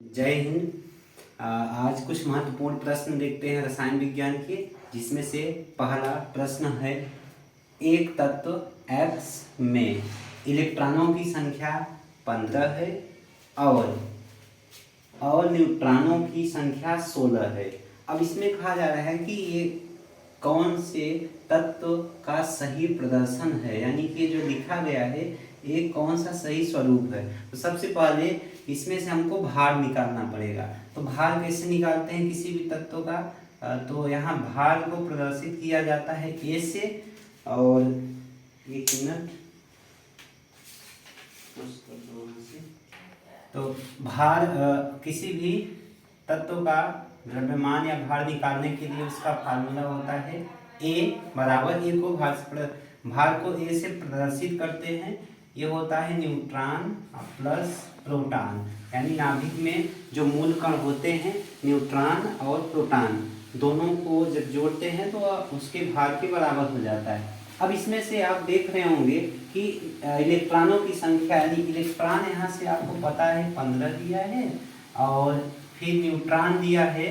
जय हिंद। आज कुछ महत्वपूर्ण प्रश्न देखते हैं रसायन विज्ञान के, जिसमें से पहला प्रश्न है, एक तत्व X में इलेक्ट्रॉनों की संख्या 15 है और न्यूट्रॉनों की संख्या 16 है। अब इसमें कहा जा रहा है कि ये कौन से तत्व का सही प्रदर्शन है, यानी कि जो लिखा गया है ये कौन सा सही स्वरूप है। तो सबसे पहले इसमें से हमको भार निकालना पड़ेगा। तो भार कैसे निकालते हैं किसी भी तत्व का, तो यहाँ भार को प्रदर्शित किया जाता है ए से, और एक मिनट, तो भार किसी भी तत्व का द्रव्यमान या भार निकालने के लिए उसका फार्मूला होता है ए बराबर, ए को भार को ए से प्रदर्शित करते हैं। ये होता है न्यूट्रॉन प्लस प्रोटॉन, यानी नाभिक में जो मूल कण होते हैं न्यूट्रॉन और प्रोटॉन दोनों को जब जोड़ते हैं तो उसके भार के बराबर हो जाता है। अब इसमें से आप देख रहे होंगे कि इलेक्ट्रॉनों की संख्या, यानी इलेक्ट्रॉन यहाँ से आपको पता है 15 दिया है, और फिर न्यूट्रॉन दिया है,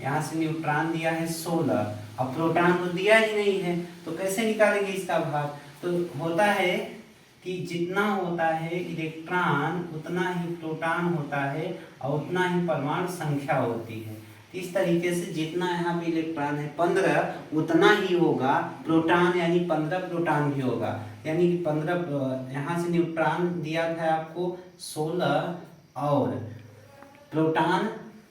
यहाँ से न्यूट्रॉन दिया है 16, अब प्रोटॉन तो दिया ही नहीं है, तो कैसे निकालेंगे इसका भार। तो होता है कि जितना होता है इलेक्ट्रॉन उतना ही प्रोटॉन होता है और उतना ही परमाणु संख्या होती है। इस तरीके से जितना यहाँ पे इलेक्ट्रॉन है 15, उतना ही होगा प्रोटॉन, यानी 15 प्रोटॉन भी होगा, यानी कि 15 यहाँ से न्यूट्रॉन दिया था आपको 16 और प्रोटॉन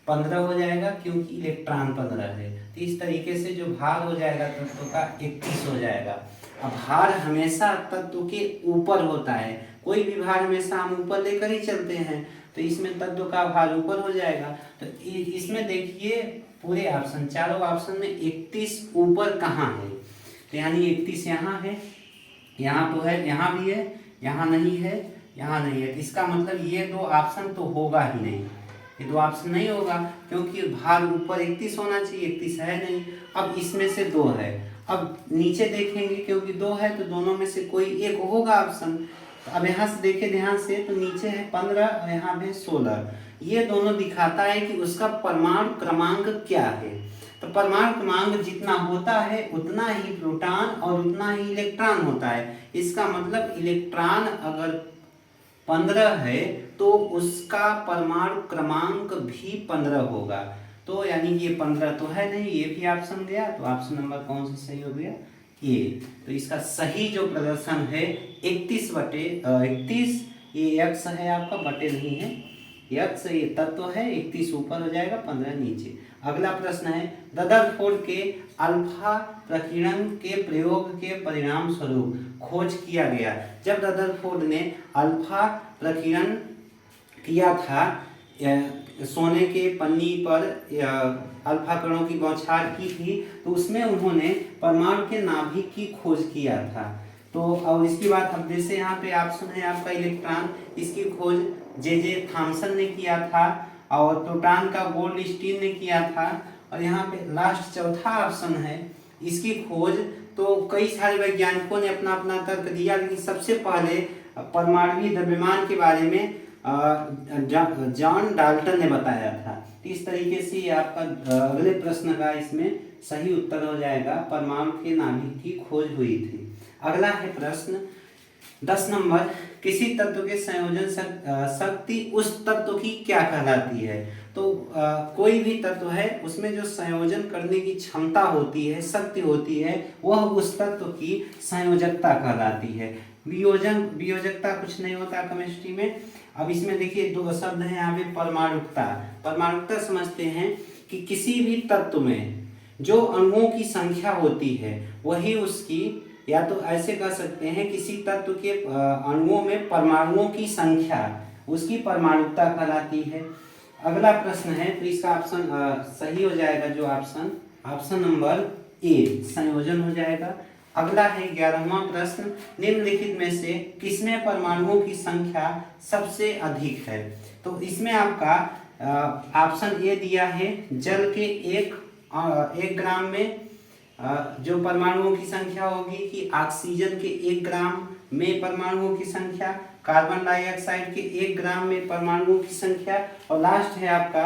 15 हो जाएगा, क्योंकि इलेक्ट्रॉन 15 है। तो इस तरीके से जो भार हो जाएगा तत्व का 31 हो जाएगा। अब भार हमेशा तत्व के ऊपर होता है, कोई भी भार हमेशा हम ऊपर लेकर ही चलते हैं, तो इसमें तत्व का भार ऊपर हो जाएगा। तो इसमें देखिए पूरे ऑप्शन, चारों ऑप्शन में 31 ऊपर कहाँ है, तो यानी 31 यहाँ है, यहाँ तो है, यहाँ भी है, यहाँ नहीं है, यहाँ नहीं है। तो इसका मतलब ये दो ऑप्शन तो होगा ही नहीं, ये दो ऑप्शन नहीं होगा, क्योंकि भार ऊपर 31 होना चाहिए, 31 है नहीं। अब इसमें से 2 है, अब नीचे देखेंगे क्योंकि 2 है तो दोनों में से कोई एक होगा ऑप्शन। तो अब यहाँ से देखें ध्यान से, तो नीचे है 15 और यहाँ पे 16, ये दोनों दिखाता है कि उसका परमाणु क्रमांक क्या है। तो परमाणु क्रमांक जितना होता है उतना ही प्रोटॉन और उतना ही इलेक्ट्रॉन होता है। इसका मतलब इलेक्ट्रॉन अगर 15 है तो उसका परमाणु क्रमांक भी 15 होगा। तो यानी कि ये 15 तो है नहीं, ये भी ऑप्शन गया, तो ऑप्शन नंबर कौन सा सही हो गया, ये। तो इसका सही जो प्रदर्शन है 31/31, ये x है आपका, बटे नहीं है, x ये तत्व है, 31 ऊपर हो जाएगा, 15 नीचे। अगला प्रश्न है, रदरफोर्ड के अल्फा प्रकीर्णन के प्रयोग के परिणाम स्वरूप खोज किया गया। जब रदरफोर्ड ने अल्फा प्रकीर्णन किया था, सोने के पन्नी पर अल्फा कणों की बौछार की थी, तो उसमें उन्होंने परमाणु के नाभिक की खोज किया था। तो और इसके बाद अब जैसे यहाँ पे ऑप्शन है आपका इलेक्ट्रॉन, इसकी खोज जे थॉम्सन ने किया था, और प्रोटॉन का गोल्डस्टीन ने किया था, और यहाँ पे लास्ट चौथा ऑप्शन है, इसकी खोज तो कई सारे वैज्ञानिकों ने अपना अपना तर्क दिया, लेकिन सबसे पहले परमाणु द्रव्यमान के बारे में जॉन डाल्टन ने बताया था। तो इस तरीके से आपका अगले प्रश्न का इसमें सही उत्तर हो जाएगा, परमाणु के नाभिक की खोज हुई थी। अगला है प्रश्न 10 नंबर, किसी तत्व के संयोजन शक्ति उस तत्व की क्या कहलाती है। तो कोई भी तत्व है उसमें जो संयोजन करने की क्षमता होती है, शक्ति होती है, वह उस तत्व की संयोजकता कहलाती है। वियोजकता कुछ नहीं होता केमिस्ट्री में। अब इसमें देखिए 2 शब्द हैं यहाँ पे, परमाणुकता। परमाणुकता समझते हैं कि किसी भी तत्व में जो अणुओं की संख्या होती है वही उसकी, या तो ऐसे कह सकते हैं किसी तत्व के अणुओं में परमाणुओं की संख्या उसकी परमाणुकता कहलाती है। अगला प्रश्न है, तो इसका ऑप्शन सही हो जाएगा, जो ऑप्शन नंबर ए संयोजन हो जाएगा। अगला है 11वां प्रश्न, निम्नलिखित में से किसमें परमाणुओं की संख्या सबसे अधिक है। तो इसमें आपका ऑप्शन ए दिया है, जल के 1 ग्राम में जो परमाणुओं की संख्या होगी, कि ऑक्सीजन के 1 ग्राम में परमाणुओं की संख्या, कार्बन डाइऑक्साइड के 1 ग्राम में परमाणुओं की संख्या, और लास्ट है आपका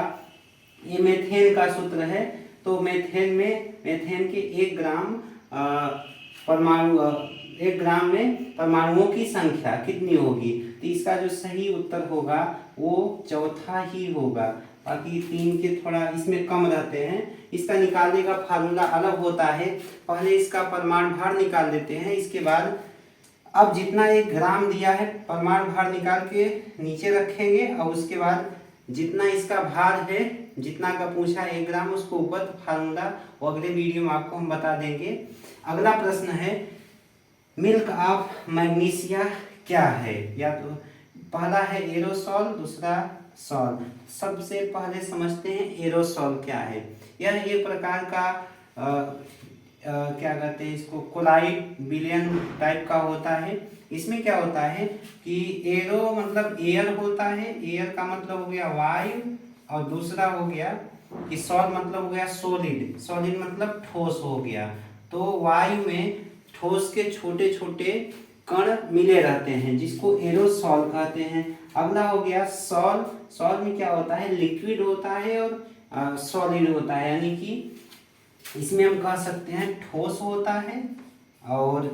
ये मीथेन का सूत्र है। तो मीथेन के 1 ग्राम परमाणु 1 ग्राम में परमाणुओं की संख्या कितनी होगी? तो इसका जो सही उत्तर होगा वो चौथा ही होगा। बाकी 3 के थोड़ा इसमें कम रहते हैं। इसका निकालने का फार्मूला अलग होता है। पहले इसका परमाणु भार निकाल देते हैं, इसके बाद अब जितना 1 ग्राम दिया है परमाणु भार निकाल के नीचे रखेंगे, और उसके बाद जितना इसका भार है, जितना का पूछा 1 ग्राम, उसको ऊपर फार्मूला वो अगले वीडियो में आपको हम बता देंगे। अगला प्रश्न है मिल्क ऑफ मैग्नीशिया क्या है? या तो पहला है एरोसॉल, दूसरा सॉल। सबसे पहले समझते हैं एरोसॉल क्या है। यह एक प्रकार का क्या कहते हैं इसको, कोलाइड विलयन टाइप का होता है। इसमें क्या होता है कि एरो मतलब एयर होता है, एयर का मतलब हो गया वायु, और दूसरा हो गया कि सॉल मतलब हो गया सॉलिड, सॉलिड मतलब ठोस हो गया। तो वायु में ठोस के छोटे छोटे कण मिले रहते हैं जिसको एरोसॉल कहते हैं। अगला हो गया सॉल। सॉल में क्या होता है, लिक्विड होता है और सॉलिड होता है, यानी कि इसमें हम कह सकते हैं ठोस होता है और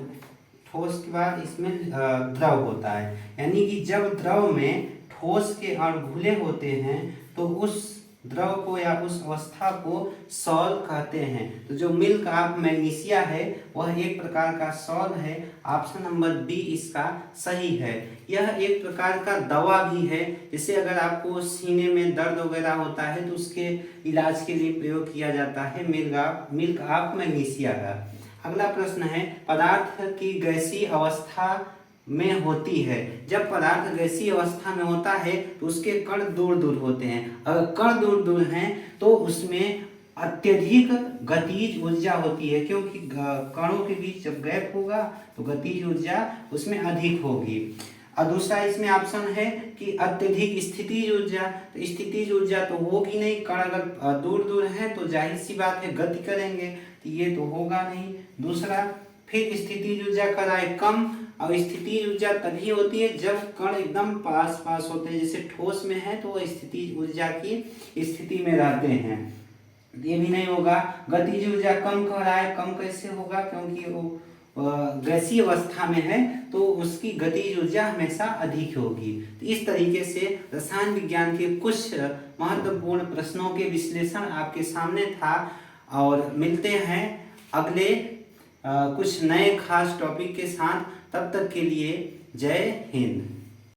ठोस के बाद इसमें द्रव होता है। यानी कि जब द्रव में ठोस के अणु घुले होते हैं तो उस द्रव को या उस अवस्था को सॉल कहते हैं। तो जो मिल्क ऑफ मैग्नीशिया है वह एक प्रकार का सॉल है। ऑप्शन नंबर बी इसका सही है। यह एक प्रकार का दवा भी है, जैसे अगर आपको सीने में दर्द वगैरह होता है तो उसके इलाज के लिए प्रयोग किया जाता है मिल्क ऑफ मैग्नीशिया का। अगला प्रश्न है पदार्थ की गैसीय अवस्था में होती है। जब पदार्थ गैसीय अवस्था में होता है तो उसके कण दूर दूर होते हैं। अगर कण दूर दूर हैं तो उसमें अत्यधिक गतिज ऊर्जा होती है, क्योंकि कणों के बीच जब गैप होगा तो गतिज ऊर्जा उसमें अधिक होगी। और दूसरा इसमें ऑप्शन है कि अत्यधिक स्थितिज ऊर्जा। तो स्थितिज ऊर्जा तो होगी नहीं, कण अगर दूर दूर हैं तो जाहिर सी बात है गति करेंगे, तो ये तो होगा नहीं। दूसरा फिर स्थितिज ऊर्जा कब आए, कम। और स्थितिज ऊर्जा तभी होती है जब कण एकदम पास पास होते हैं, जैसे ठोस में है तो स्थितिज ऊर्जा की स्थिति में रहते हैं, ये भी नहीं होगा। गतिज ऊर्जा कम कह रहा है, कम कैसे होगा, क्योंकि वो गैसीय अवस्था में है तो उसकी गतिज ऊर्जा हमेशा अधिक होगी। तो इस तरीके से रसायन विज्ञान के कुछ महत्वपूर्ण प्रश्नों के विश्लेषण आपके सामने था, और मिलते हैं अगले कुछ नए खास टॉपिक के साथ। तब तक के लिए जय हिंद।